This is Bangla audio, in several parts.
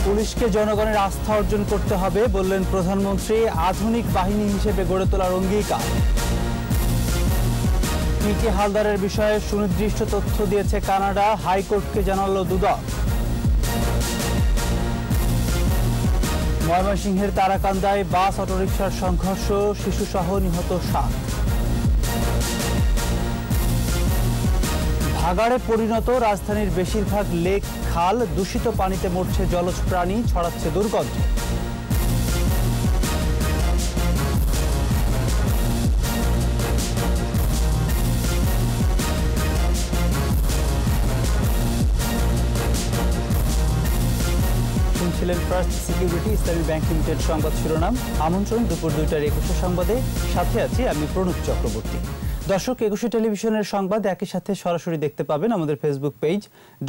পুলিশকে জনগণের আস্থা অর্জন করতে হবে বললেন প্রধানমন্ত্রী। আধুনিক বাহিনী হিসেবে গড়ে তোলার অঙ্গীকার। পিকে হালদারের বিষয়ে সুনির্দিষ্ট তথ্য দিয়েছে কানাডা, হাইকোর্টকে জানালো দুদক। ময়মনসিংহের তারাকান্দায় বাস অটোরিকশার সংঘর্ষ, শিশুসহ নিহত 7। ভাগাড়ে পরিণত রাজধানীর বেশিরভাগ লেক, খাল, দূষিত পানিতে মরছে জলজ প্রাণী, ছড়াচ্ছে দুর্গন্ধ। শুনছিলেন ফার্স্ট সিকিউরিটি ইসলামী ব্যাংক লিমিটেড সংবাদ শিরোনাম। আমন্ত্রণ দুপুর 2টার 21 সংবাদে, সাথে আছি আমি প্রণব চক্রবর্তী। দর্শক, 21 টেলিভিশনের সংবাদ একই সাথে সরাসরি দেখতে পাবেন আমাদের ফেসবুক পেজ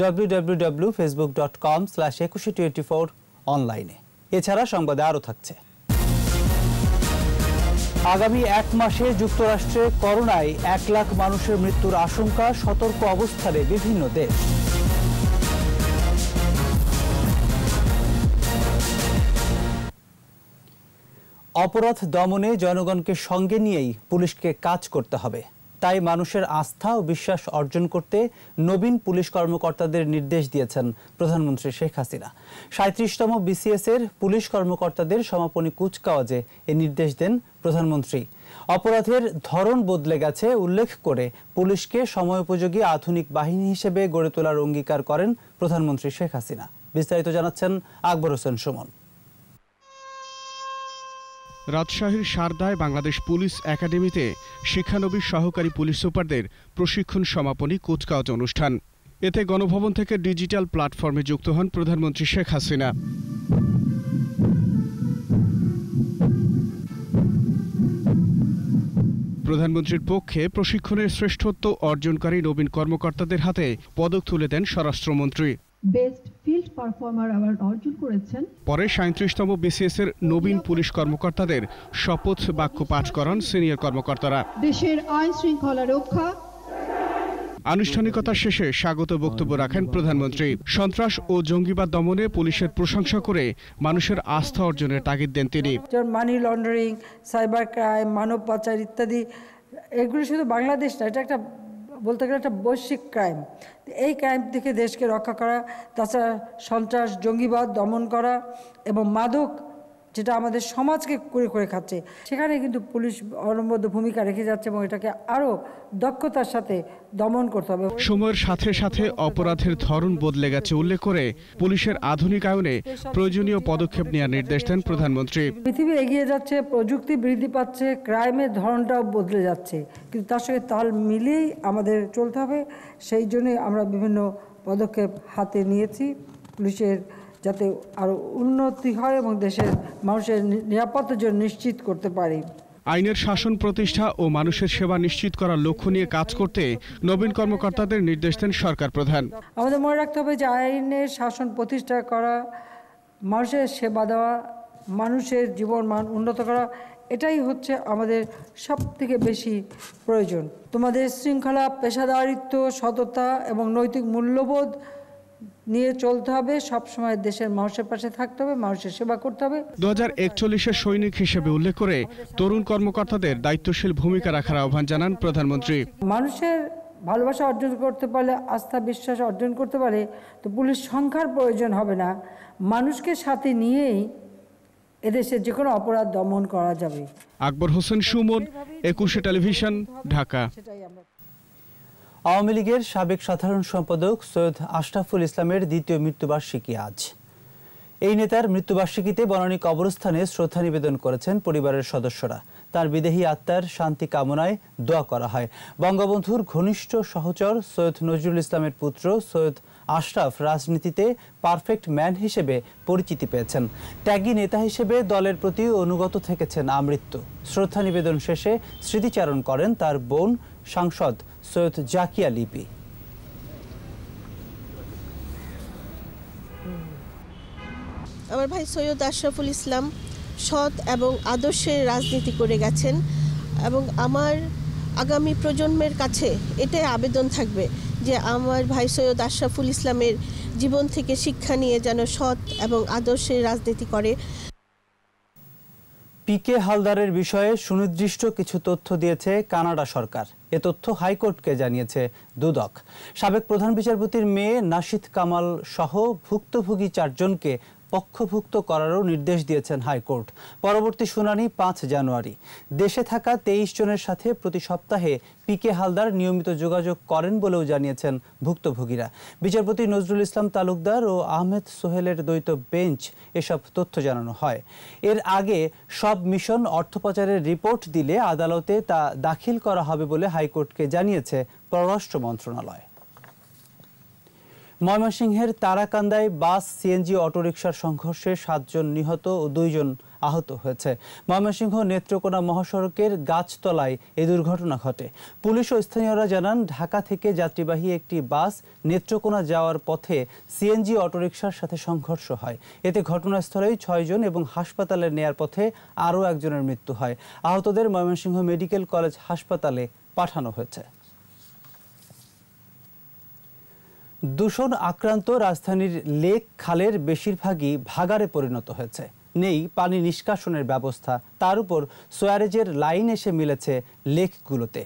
www.facebook.com/2124 অনলাইনে। এছাড়া সংবাদে আরও থাকছে। আগামী 1 মাসে যুক্তরাষ্ট্রে করোনায় 1 লাখ মানুষের মৃত্যুর আশঙ্কা, সতর্ক অবস্থানে বিভিন্ন দেশ। অপরাধ দমনে জনগণকে সঙ্গে নিয়েই পুলিশকে কাজ করতে হবে। তাই মানুষের আস্থা ও বিশ্বাস অর্জন করতে নবীন পুলিশ কর্মকর্তাদের নির্দেশ দিয়েছেন প্রধানমন্ত্রী শেখ হাসিনা। 37তম বিসিএস এর পুলিশ কর্মকর্তাদের সমাপনী কুচকাওয়াজে এ নির্দেশ দেন প্রধানমন্ত্রী। অপরাধের ধরন বদলে গেছে উল্লেখ করে পুলিশকে সময়োপযোগী আধুনিক বাহিনী হিসেবে গড়ে তোলার অঙ্গীকার করেন প্রধানমন্ত্রী শেখ হাসিনা। বিস্তারিত জানাচ্ছেন আকবর হোসেন সুমন। রাজশাহীর সারদায় বাংলাদেশ পুলিশ একাডেমিতে শিক্ষানবিশ সহকারী পুলিশ সুপারদের প্রশিক্ষণ সমাপনী কুচকাওয়াজ অনুষ্ঠান। এতে গণভবন থেকে ডিজিটাল প্ল্যাটফর্মে যুক্ত হন প্রধানমন্ত্রী শেখ হাসিনা। প্রধানমন্ত্রীর পক্ষে প্রশিক্ষণের শ্রেষ্ঠত্ব অর্জনকারী নবীন কর্মকর্তাদের হাতে পদক তুলে দেন স্বরাষ্ট্রমন্ত্রী। বেস্ট ফিল্ড পারফর্মার অ্যাওয়ার্ড অর্জন করেছেন। পরে 37তম বিসিএস এর নবীন পুলিশ কর্মকর্তাদের শপথ বাক্য পাঠ করান সিনিয়র কর্মকর্তারা। দেশের আইন শৃঙ্খলা রক্ষা। আনুষ্ঠানিকতা শেষে স্বাগত বক্তব্য রাখেন প্রধানমন্ত্রী। সন্ত্রাস ও জঙ্গিবাদ দমনে পুলিশের প্রশংসা করে মানুষের আস্থা অর্জনের তাগিদ দেন তিনি। মানি লন্ডারিং, সাইবার ক্রাইম, মানব পাচার ইত্যাদি, এগুলো শুধু বাংলাদেশ না, এটা একটা বলতে গেলে একটা বৈশ্বিক ক্রাইম। এই ক্রাইম থেকে দেশকে রক্ষা করা, তাছাড়া সন্ত্রাস, জঙ্গিবাদ দমন করা এবং মাদক, যেটা আমাদের সমাজকে করে করে খাচ্ছে, সেখানে কিন্তু পুলিশ অনবদ্য ভূমিকা রেখে যাচ্ছে এবং এটাকে আরও দক্ষতার সাথে দমন করতে হবে। সময়ের সাথে সাথে অপরাধের ধরন বদলে গেছে উল্লেখ করে পুলিশের আধুনিকায়নে প্রয়োজনীয় পদক্ষেপ নেওয়ার নির্দেশ দেন প্রধানমন্ত্রী। পৃথিবী এগিয়ে যাচ্ছে, প্রযুক্তি বৃদ্ধি পাচ্ছে, ক্রাইমের ধরনটাও বদলে যাচ্ছে, কিন্তু তার সঙ্গে তাল মিলিয়েই আমাদের চলতে হবে। সেই জন্যই আমরা বিভিন্ন পদক্ষেপ হাতে নিয়েছি, পুলিশের যাতে আরও উন্নতি হয় এবং দেশের মানুষের নিরাপত্তার জন্য নিশ্চিত করতে পারি। আইনের শাসন প্রতিষ্ঠা ও মানুষের সেবা নিশ্চিত করার লক্ষ্য নিয়ে কাজ করতে নবীন কর্মকর্তাদের নির্দেশ দেন সরকার প্রধান। আমাদের মনে রাখতে হবে যে আইনের শাসন প্রতিষ্ঠা করা, মানুষের সেবা দেওয়া, মানুষের জীবন মান উন্নত করা, এটাই হচ্ছে আমাদের সবথেকে বেশি প্রয়োজন। তোমাদের শৃঙ্খলা, পেশাদারিত্ব, সততা এবং নৈতিক মূল্যবোধ নিয়ে চলতে হবে। সবসময় দেশের মানুষের পাশে থাকতে হবে, মানুষের সেবা করতে হবে। 2041-এর সৈনিক হিসেবে উল্লেখ করে তরুণ কর্মকর্তাদের দায়িত্বশীল ভূমিকা রাখার আহ্বান জানান প্রধানমন্ত্রী। মানুষের ভালোবাসা অর্জন করতে পারলে, আস্থা বিশ্বাস অর্জন করতে পারে, তো পুলিশ সংখ্যার প্রয়োজন হবে না। মানুষকে সাথে নিয়েই এদেশের যে কোনো অপরাধ দমন করা যাবে। আকবর হোসেন সুমন, 21 টেলিভিশন, ঢাকা। আওয়ামী লীগের সাবেক সাধারণ সম্পাদক সৈয়দ আশরাফুল ইসলামের দ্বিতীয় মৃত্যুবার্ষিকী আজ। এই নেতার মৃত্যুবার্ষিকীতে বনানী কবরস্থানে শ্রদ্ধা নিবেদন করেছেন পরিবারের সদস্যরা। তার বিদেহী আত্মার শান্তি কামনায় দোয়া করা হয়। বঙ্গবন্ধুর ঘনিষ্ঠ সহচর সৈয়দ নজরুল ইসলামের পুত্র সৈয়দ আশরাফ রাজনীতিতে পারফেক্ট ম্যান হিসেবে পরিচিতি পেয়েছেন। ত্যাগী নেতা হিসেবে দলের প্রতি অনুগত থেকেছেন আমৃত্যু। শ্রদ্ধা নিবেদন শেষে স্মৃতিচারণ করেন তার বোন সাংসদ সৈয়দ জাকিয়া লিপি। আমার ভাই সৈয়দ আশরাফুল ইসলাম সৎ এবং আদর্শের রাজনীতি করে গেছেন এবং আমার আগামী প্রজন্মের কাছে এটাই আবেদন থাকবে যে আমার ভাই সৈয়দ আশরাফুল ইসলামের জীবন থেকে শিক্ষা নিয়ে যেন সৎ এবং আদর্শের রাজনীতি করে। পিকে হালদারের বিষয়ে সুনির্দিষ্ট কিছু তথ্য দিয়েছে কানাডা সরকার। এ তথ্য হাইকোর্টকে জানিয়েছে দুদক। সাবেক প্রধান বিচারপতির মেয়ে নাশিদ কামাল সহ ভুক্তভোগী 4 জনকে পক্ষভুক্ত করারও নির্দেশ দিয়েছেন হাইকোর্ট। পরবর্তী শুনানি 5 জানুয়ারি। দেশে থাকা 23 জনের সাথে প্রতি সপ্তাহে পিকে হালদার নিয়মিত যোগাযোগ করেন বলেও জানিয়েছেন ভুক্তভোগীরা। বিচারপতি নজরুল ইসলাম তালুকদার ও আহমেদ সোহেলের দ্বৈত বেঞ্চ এসব তথ্য জানানো হয়। এর আগে সব মিশন অর্থ পাচারের রিপোর্ট দিলে আদালতে তা দাখিল করা হবে বলে হাইকোর্টকে জানিয়েছে পররাষ্ট্র মন্ত্রণালয়। ময়মনসিংহের তারাকান্দায় বাস সিএনজি অটোরিকশার সংঘর্ষে 7 জন নিহত ও 2 জন আহত হয়েছে। ময়মনসিংহ নেত্রকোনা মহাসড়কের গাছতলায় এই দুর্ঘটনা ঘটে। পুলিশ ও স্থানীয়রা জানান, ঢাকা থেকে যাত্রীবাহী একটি বাস নেত্রকোনা যাওয়ার পথে সিএনজি অটোরিকশার সাথে সংঘর্ষ হয়। এতে ঘটনাস্থলেই 6 জন এবং হাসপাতালে নেয়ার পথে আরও 1 জনের মৃত্যু হয়। আহতদের ময়মনসিংহ মেডিকেল কলেজ হাসপাতালে পাঠানো হয়েছে। দূষণ আক্রান্ত রাজধানীর লেক খালের বেশিরভাগই ভাগাড়ে পরিণত হয়েছে। নেই পানি নিষ্কাশনের ব্যবস্থা, তার উপর সোয়ারেজের লাইন এসে মিলেছে লেকগুলোতে।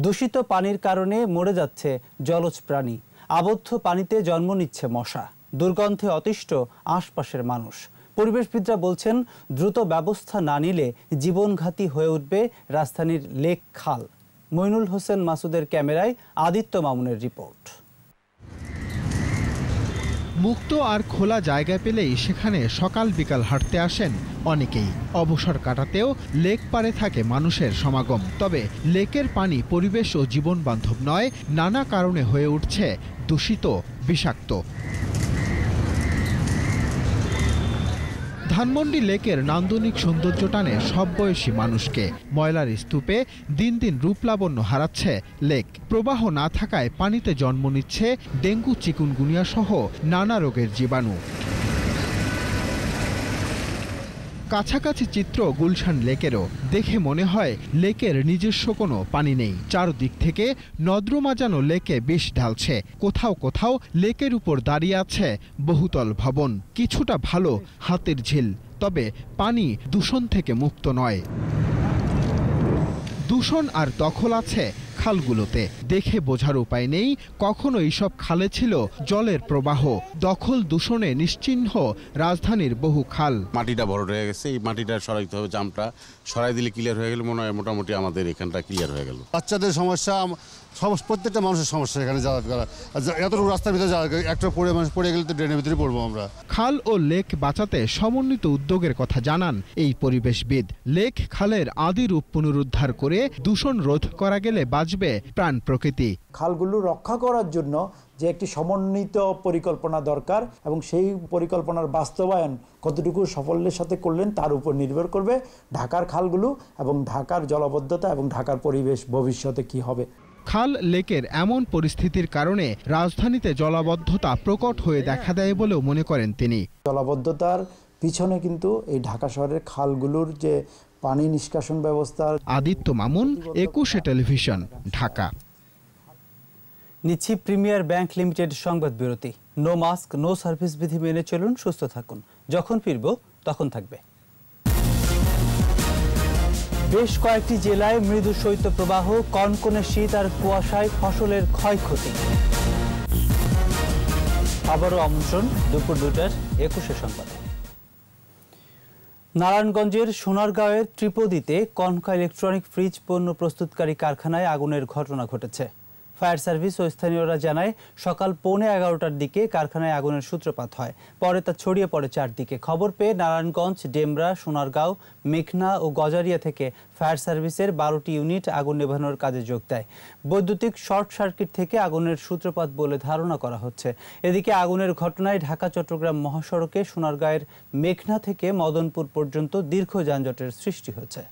দূষিত পানির কারণে মরে যাচ্ছে জলজ প্রাণী, আবদ্ধ পানিতে জন্ম নিচ্ছে মশা, দুর্গন্ধে অতিষ্ঠ আশপাশের মানুষ। পরিবেশবিদরা বলছেন, দ্রুত ব্যবস্থা না নিলে জীবনঘাতী হয়ে উঠবে রাজধানীর লেক খাল। মইনুল হোসেন মাসুদের ক্যামেরায় আদিত্য মামুনের রিপোর্ট। মুক্ত আর খোলা জায়গা পেলেই সেখানে সকাল বিকাল হাঁটতে আসেন অনেকেই। অবসর কাটাতেও লেক পাড়ে থাকে মানুষের সমাগম। তবে লেকের পানি পরিবেশ ও জীবন বান্ধব নয়, নানা কারণে হয়ে উঠছে দূষিত, বিষাক্ত। ধানমন্ডি লেকের নান্দনিক সৌন্দর্য টানে সব বয়সী মানুষকে। ময়লার স্তূপে দিন দিন রূপলাবণ্য হারাচ্ছে লেক। প্রবাহ না থাকায় পানিতে জন্ম নিচ্ছে ডেঙ্গু, চিকুনগুনিয়া সহ নানা রোগের জীবাণু। কাছাকাছি চিত্র গুলশান লেকেরও। দেখে মনে হয় লেকের নিজস্ব কোনো পানি নেই। চারদিক থেকে নর্দমা যেন লেকে বিষ ঢালছে। কোথাও কোথাও লেকের উপর দাঁড়িয়ে আছে বহুতল ভবন। কিছুটা ভালো হাতের ঝিল, তবে পানি দূষণ থেকে মুক্ত নয়। দূষণ আর দখল আছে খালগুলোতে। দেখে বোঝার উপায় নেই কখনো এইসব খালে ছিল জলের প্রবাহ। দখল দূষণে নিশ্চিহ্ন রাজধানীর বহু খাল। মাটিটা বড় হয়ে গেছে, এই মাটিটা সরাইতে হবে। জামটা সরাই দিলে ক্লিয়ার হয়ে গেলে মনে হয় মোটামুটি আমাদের এখানটা ক্লিয়ার হয়ে গেল। বাচ্চাদের সমস্যা, প্রত্যেকটা মানুষের সমস্যা এখানে যাতায়াত করা। এতটুকু রাস্তার ভিতরে একটা পড়ে মানুষ পড়ে গেলে তো ড্রেনের ভিতরে পড়বো আমরা। খাল ও লেক বাঁচাতে সমন্বিত উদ্যোগের কথা জানান এই পরিবেশবিদ। লেক খালের আদি রূপ পুনরুদ্ধার করে দূষণ রোধ করা গেলে বাঁচবে প্রাণ প্রকৃতি। খালগুলো রক্ষা করার জন্য যে একটি সমন্বিত পরিকল্পনা দরকার এবং সেই পরিকল্পনার বাস্তবায়ন কতটুকু সাফল্যের সাথে করলেন তার উপর নির্ভর করবে ঢাকার খালগুলো এবং ঢাকার জলাবদ্ধতা এবং ঢাকার পরিবেশ ভবিষ্যতে কি হবে। খাল লেকের এমন পরিস্থিতির কারণে রাজধানীতে জলাবদ্ধতা প্রকট হয়ে দেখা দেয় বলেও মনে করেন তিনি। জলাবদ্ধতার পিছনে কিন্তু এই ঢাকা শহরের খালগুলোর যে পানি নিষ্কাশন ব্যবস্থা। আদিত্য মামুন, 21 টেলিভিশন, ঢাকা। নিচ্ছি প্রিমিয়ার ব্যাংক লিমিটেড সংবাদ বিরতি। নো মাস্ক নো সার্ভিস বিধি মেনে চলুন, সুস্থ থাকুন। যখন ফিরব তখন থাকবে। বেশ কয়েকটি জেলায় মৃদু শৈত্যপ্রবাহ, কনকনে শীত আর কুয়াশায় ফসলের ক্ষয়ক্ষতি। আবারও আমন্ত্রণ দুপুর 2টার 21 সংবাদে। নারায়ণগঞ্জের সোনারগাঁওয়ের ত্রিপদিতে কনকা ইলেকট্রনিক ফ্রিজ পণ্য প্রস্তুতকারী কারখানায় আগুনের ঘটনা ঘটেছে। ফায়ার সার্ভিস ও স্থানীয়রা জানায়, সকাল 11:15টার দিকে কারখানায় আগুনের সূত্রপাত হয়। পরে তা ছড়িয়ে পড়ে চারদিকে। খবর পেয়ে নারায়ণগঞ্জ, ডেমরা, সোনারগাঁও, মেঘনা ও গজারিয়া থেকে ফায়ার সার্ভিসের 12টি ইউনিট আগুন নেভানোর কাজে যোগ দেয়। বৈদ্যুতিক শর্ট সার্কিট থেকে আগুনের সূত্রপাত বলে ধারণা করা হচ্ছে। এদিকে আগুনের ঘটনায় ঢাকা চট্টগ্রাম মহাসড়কে সোনারগাঁয়ের মেঘনা থেকে মদনপুর পর্যন্ত দীর্ঘ যানজটের সৃষ্টি হচ্ছে।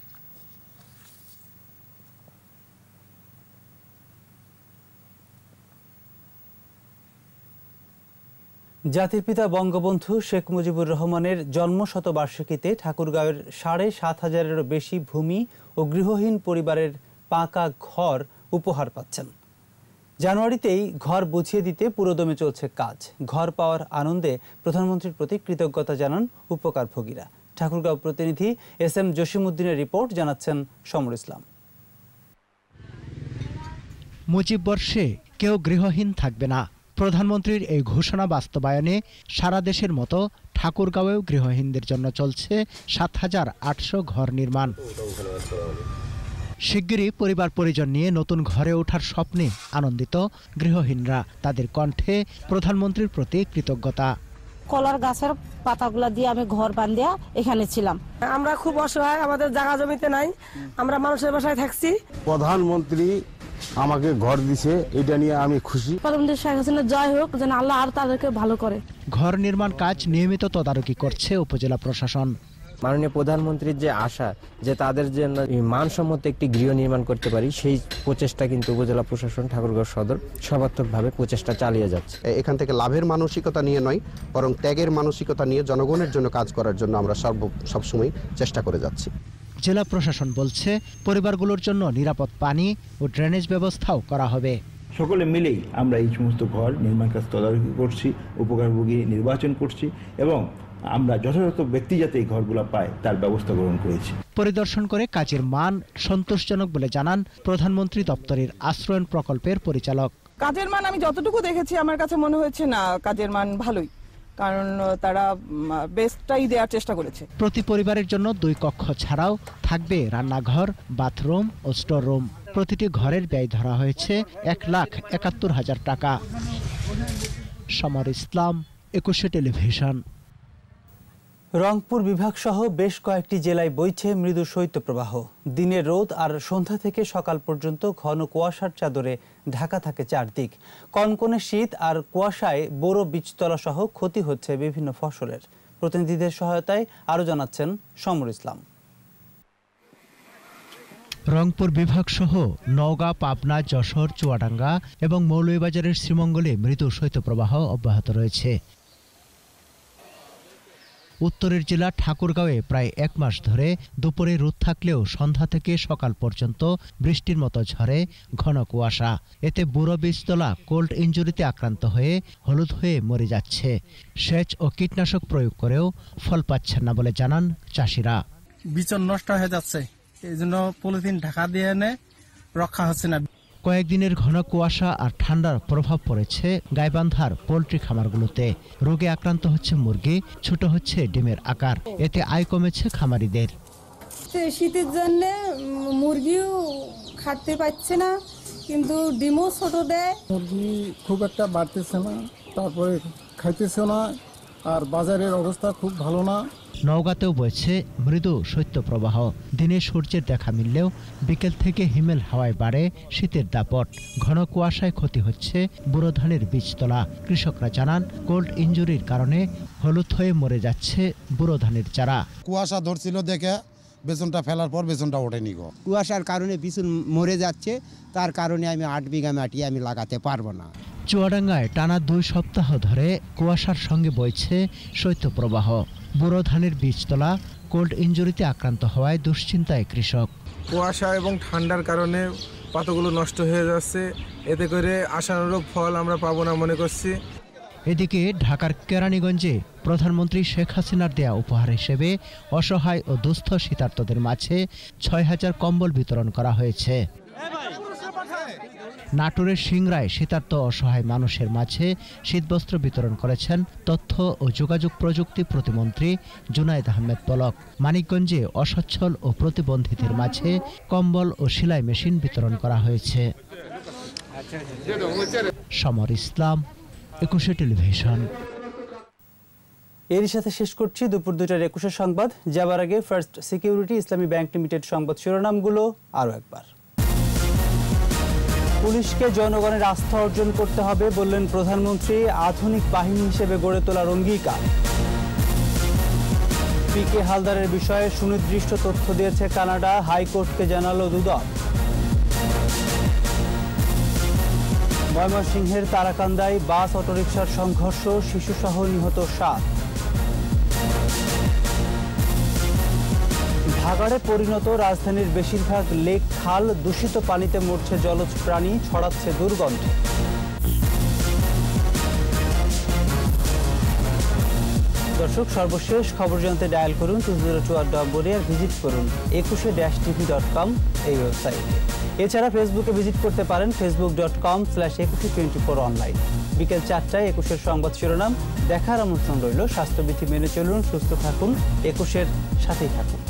জাতির পিতা বঙ্গবন্ধু শেখ মুজিবুর রহমানের জন্মশতবার্ষিকীতে ঠাকুরগাঁওয়ের ৭,৫০০-এরও বেশি ভূমি ও গৃহহীন পরিবারের পাকা ঘর উপহার পাচ্ছেন। জানুয়ারিতেই ঘর বুঝিয়ে দিতে পুরোদমে চলছে কাজ। ঘর পাওয়ার আনন্দে প্রধানমন্ত্রীর প্রতি কৃতজ্ঞতা জানান উপকারভোগীরা। ঠাকুরগাঁও প্রতিনিধি SM জসিমউদ্দিনের রিপোর্ট, জানাচ্ছেন সমর ইসলাম। মুজিব বর্ষে কেউ গৃহহীন থাকবে না, প্রধানমন্ত্রীর এই ঘোষণা বাস্তবায়নে সারা দেশের মতো ঠাকুরগাঁওয়েও গৃহহীনদের জন্য চলছে ৭,৮০০ ঘর নির্মাণ। শিগগিরই পরিবার পরিজন নিয়ে নতুন ঘরে ওঠার স্বপ্নে আনন্দিত গৃহহীনরা। তাদের কণ্ঠে প্রধানমন্ত্রীর প্রতি কৃতজ্ঞতা। কলার গাছের পাতাগুলা দিয়ে আমি ঘর বান্ধিয়া এখানে ছিলাম। আমরা খুব অসহায়, আমাদের জায়গা জমিতে নাই, আমরা মানুষের বাসায় থাকছি। প্রধানমন্ত্রী আমাকে ঘর দিছে, এটা নিয়ে আমি খুশি। প্রধানমন্ত্রী শেখ হাসিনা জয় হোক, যেন আল্লাহ আর তাদেরকে ভালো করে। ঘর নির্মাণ কাজ নিয়মিত তদারকি করছে উপজেলা প্রশাসন। মাননীয় প্রধানমন্ত্রীর যে আশা যে তাদের জন্য মানসম্মত একটি গৃহ নির্মাণ করতে পারি, সেই প্রচেষ্টা কিন্তু উপজেলা প্রশাসন ঠাকুরগাঁও সদর সর্বাত্মকভাবে প্রচেষ্টা চালিয়ে যাচ্ছে। এখান থেকে লাভের মানসিকতা নিয়ে নয়, বরং ত্যাগের মানসিকতা নিয়ে জনগণের জন্য কাজ করার জন্য আমরা সবসময় চেষ্টা করে যাচ্ছি। জেলা প্রশাসন বলছে পরিবারগুলোর জন্য নিরাপদ পানি ও ড্রেনেজ ব্যবস্থাও করা হবে। সকলে মিলেই আমরা এই সমস্ত ঘর নির্মাণ কাজ তদারকি করছি, উপকারভোগী নির্বাচন করছি এবং আমরা যথাযথ ব্যক্তি যাতে এই ঘরগুলো পায় তার ব্যবস্থা গ্রহণ করেছি। পরিদর্শন করে কাজের মান সন্তোষজনক বলে জানান প্রধানমন্ত্রী দপ্তরের আশ্রয়ণ প্রকল্পের পরিচালক। কাজের মান আমি যতটুকু দেখেছি আমার কাছে মনে হয়েছে না কাজের মান ভালোই, কারণ তারা বেস্টটাই দেওয়ার চেষ্টা করেছে। প্রতি পরিবারের জন্য 2 কক্ষ ছাড়াও থাকবে রান্নাঘর, বাথরুম ও স্টোর রুম। প্রতিটি ঘরের ব্যয় ধরা হয়েছে 1,71,000 টাকা। সমর ইসলাম, 21 টেলিভিশন। রংপুর বিভাগ সহ বেশ কয়েকটি জেলায় বইছে মৃদু শৈত্যপ্রবাহ। দিনের রোদ আর সন্ধ্যা থেকে সকাল পর্যন্ত ঘন কুয়াশার চাদরে ঢাকা থাকে চারদিক। কনকনে শীত আর কুয়াশায় বোরো বীজতলা সহ ক্ষতি হচ্ছে বিভিন্ন ফসলের। প্রতিনিধিদের সহায়তায় আরও জানাচ্ছেন সমর ইসলাম। রংপুর বিভাগ সহ নওগাঁ, পাবনা, যশোর, চুয়াডাঙ্গা এবং মৌলভীবাজারের শ্রীমঙ্গলে মৃদু শৈত্যপ্রবাহ অব্যাহত রয়েছে। উত্তরের জেলা ঠাকুরগাঁওয়ে প্রায় 1 মাস ধরে দুপুরে রোদ থাকলেও সন্ধ্যা থেকে সকাল পর্যন্ত বৃষ্টির মতো ঝরে ঘন কুয়াশা। এতে বুড়ো বীজতলা কোল্ড ইনজুরিতে আক্রান্ত হয়ে হলুদ হয়ে মরে যাচ্ছে। সেচ ও কীটনাশক প্রয়োগ করেও ফল পাচ্ছেন না বলে জানান চাষিরা। বীজ নষ্ট হয়ে যাচ্ছে, এই জন্য পলিথিন ঢাকা দিয়ে এনে রক্ষা হচ্ছে না। কয়েকদিনের ঘন কুয়াশা আর ঠান্ডার প্রভাব পড়েছে গাইবান্ধার পোল্ট্রি খামারগুলোতে। রোগে আক্রান্ত হচ্ছে মুরগি, ছোট হচ্ছে ডিমের আকার। এতে আয় কমেছে খামারিদের। শীতের জন্য মুরগিও খাটতে পারছে না, কিন্তু ডিমও ছোট দেয়। মুরগি খুব একটা বাড়তেছে না, তারপরে খাইতেছে না, আর বাজারের অবস্থা খুব ভালো না। নওগাঁতেও বইছে মৃদু শৈত্যপ্রবাহ। দিনে সূর্যের দেখা মিললেও বিকেল থেকে হিমেল হাওয়ায় বাড়ে শীতের দাপট। ঘন কুয়াশায় ক্ষতি হচ্ছে বুড়ো ধানের বীজতলা। কৃষকরা জানান কোল্ড ইনজুরির কারণে হলুদ হয়ে মরে যাচ্ছে বুড়ো ধানের চারা। কুয়াশা ধরছিল দেখে বেসনটা ফেলার পর বেসনটা ওঠেনি গো। কুয়াশার কারণে বিছুন মরে যাচ্ছে, তার কারণে আমি 8 বিঘা মাটি আমি লাগাতে পারবো না। চুয়াডাঙ্গায় টানা 2 সপ্তাহ ধরে কুয়াশার সঙ্গে বইছে শৈত্যপ্রবাহ। বুড়ো ধানের বীজতলা কোল্ড ইনজুরিতে আক্রান্ত হওয়ায় দুশ্চিন্তায় কৃষক। কুয়াশা এবং ঠান্ডার কারণে পাতাগুলো নষ্ট হয়ে যাচ্ছে, এতে করে আশানুরূপ ফল আমরা পাবো না মনে করছি। এদিকে ঢাকার কেরানীগঞ্জে প্রধানমন্ত্রী শেখ হাসিনার দেয়া উপহার হিসেবে অসহায় ও দুস্থ শীতার্তদের মাঝে 6,000 কম্বল বিতরণ করা হয়েছে। নাটোরের সিংড়ায় শীতার্ত অসহায় মানুষের মাঝে শীতবস্ত্র বিতরণ করেছেন তথ্য ও যোগাযোগ প্রযুক্তি প্রতিমন্ত্রী জুনায়েদ আহমেদ পলক। মানিকগঞ্জে অসচ্ছল ও প্রতিবন্ধীদের মাঝে কম্বল ও সেলাই মেশিন বিতরণ করা হয়েছে। সমর ইসলাম, 21 টেলিভিশন। এরই সাথে শেষ করছি দুপুর 2টার 21 সংবাদ। যাবার আগে ফার্স্ট সিকিউরিটি ইসলামী ব্যাংক লিমিটেড সংবাদ শিরোনামগুলো আরও একবার। পুলিশকে জনগণের আস্থা অর্জন করতে হবে বললেন প্রধানমন্ত্রী। আধুনিক বাহিনী হিসেবে গড়ে তোলার অঙ্গীকার। পিকে হালদারের বিষয়ে সুনির্দিষ্ট তথ্য দিয়েছে কানাডা, হাইকোর্টকে জানালো দুদক। ময়মনসিংহের তারাকান্দায় বাস অটোরিকশার সংঘর্ষ, শিশুসহ নিহত 7। ভাগাড়ে পরিণত রাজধানীর বেশিরভাগ লেক খাল, দূষিত পানিতে মরছে জলজ প্রাণী, ছড়াচ্ছে দুর্গন্ধ। দর্শক, সর্বশেষ খবর জানতে ডায়াল করুন 2024 নম্বরে আর ভিজিট করুন 21-tv.com এই ওয়েবসাইটে। এছাড়া ফেসবুকে ভিজিট করতে পারেন facebook.com/2124 অনলাইন। বিকেল 4টায় 21-এর সংবাদ শিরোনাম দেখার আমন্ত্রণ রইল। স্বাস্থ্যবিধি মেনে চলুন, সুস্থ থাকুন, 21-এর সাথেই থাকুন।